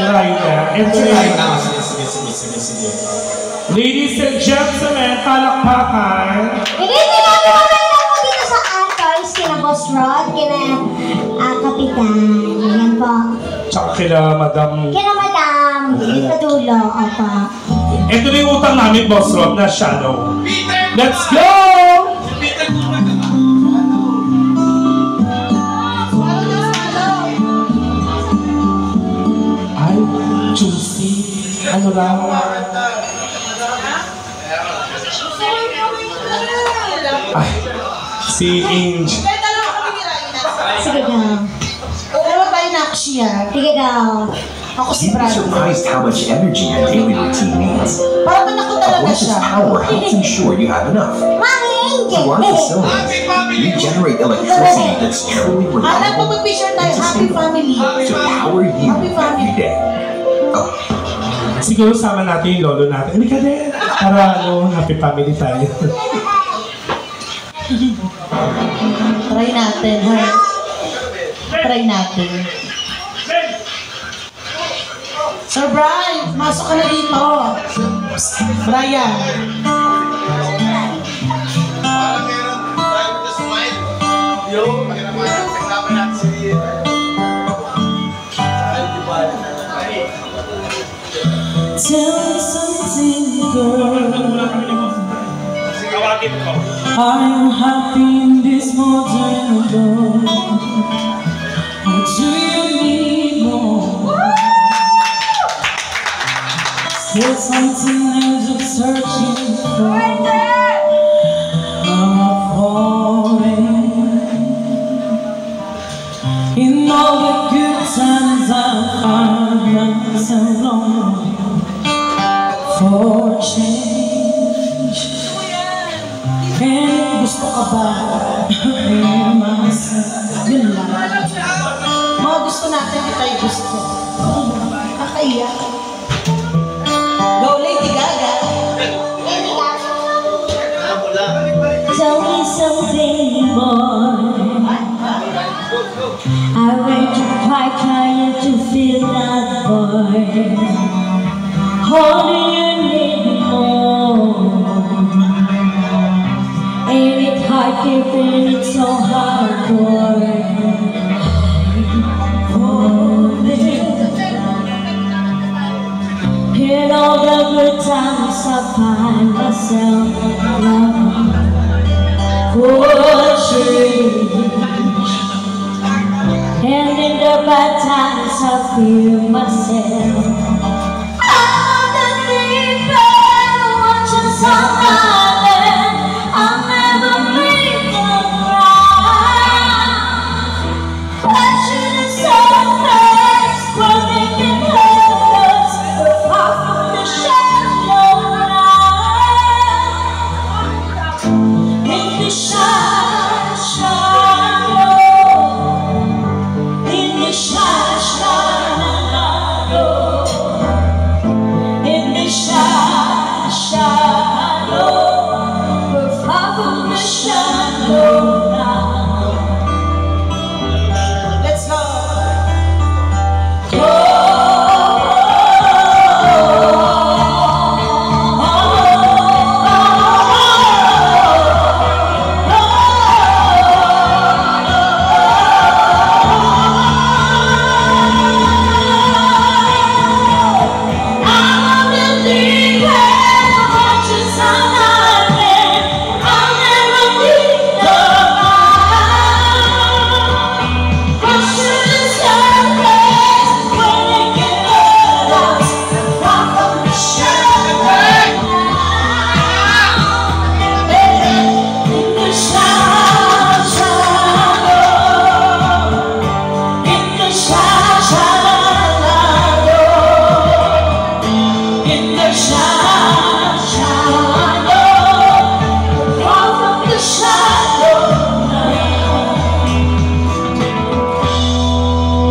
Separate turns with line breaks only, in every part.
try na. Sige. Ladies and gentlemen, palakpakan.
Hindi namin ako dito sa Antols, kina Boss Rod, kina Kapitan. Yan po.
Tsaka kila Madam.
Kina Madam, dito dulo. Opo.
Ito na yung utang namin, Boss Rod, na Shadow. Let's go! Ay, juicy. Ano lang? Ay, si Ange.
Sige daw.
Pero tayo na ako siya.
Sige daw.
Ako si
You'd be
Brad.
surprised how much energy your daily routine needs.
Parang ako
A
talaga
horse's
siya.
power helps ensure you have enough.
Mami, Angel.
Through our facilities, we generate electricity that's truly
Alam ko
reliable
mag-picture
and
tayo. Happy family.
sustainable to power you every day. Oh,
Siguro sama natin yung lolo natin. Hindi ka din. Para happy family tayo.
Try natin, ha? Try natin. Sir Brian, masok ka na dito. Brian. Tell me something, girl. I'm happy in this modern world. Or do you need more? Still something else I'm searching for. I'm falling. In all the good times I find myself longing for change. And gusto ka ba? Yun lang. Mga gusto natin, di tayo gusto. Kakaiyak. Go, Lady Gaga.
Tell me something, boy. I went to cry, trying to feel that boy. Holding you need me more. Ain't it hard keeping it so hardcore? In all the good times I find myself longing for change. And in the bad times I feel myself underneath and watching somebody I'll never breathe the ground. Flashing in surface where they can hurt us, but far from the shallow ground. In the shallow, in the shallow, in the shallow, we're far from the shallow now.
Let's go.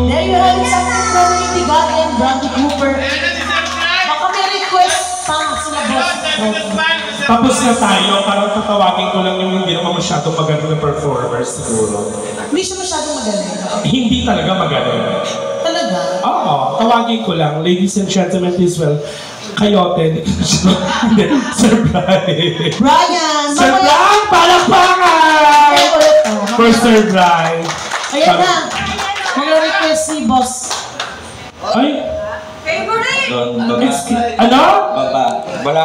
There you have it, something from Lady Gaga and Bradley Cooper. Baka may request pa sila boss.
Tapos na tayo, parang tatawagin ko lang yung hindi naman masyadong magaling na performers siguro.
Hindi siya masyadong magaling.
Hindi talaga magaling.
Talaga?
Oo, tatawagin ko lang, ladies and gentlemen, please well, Kayote, hindi, Sir Brian.
Brian!
Sir Brian, palakpakan! For Sir Brian.
Ayan na. Mag-request si boss.
Ay,
Favorite!
ano?
Wala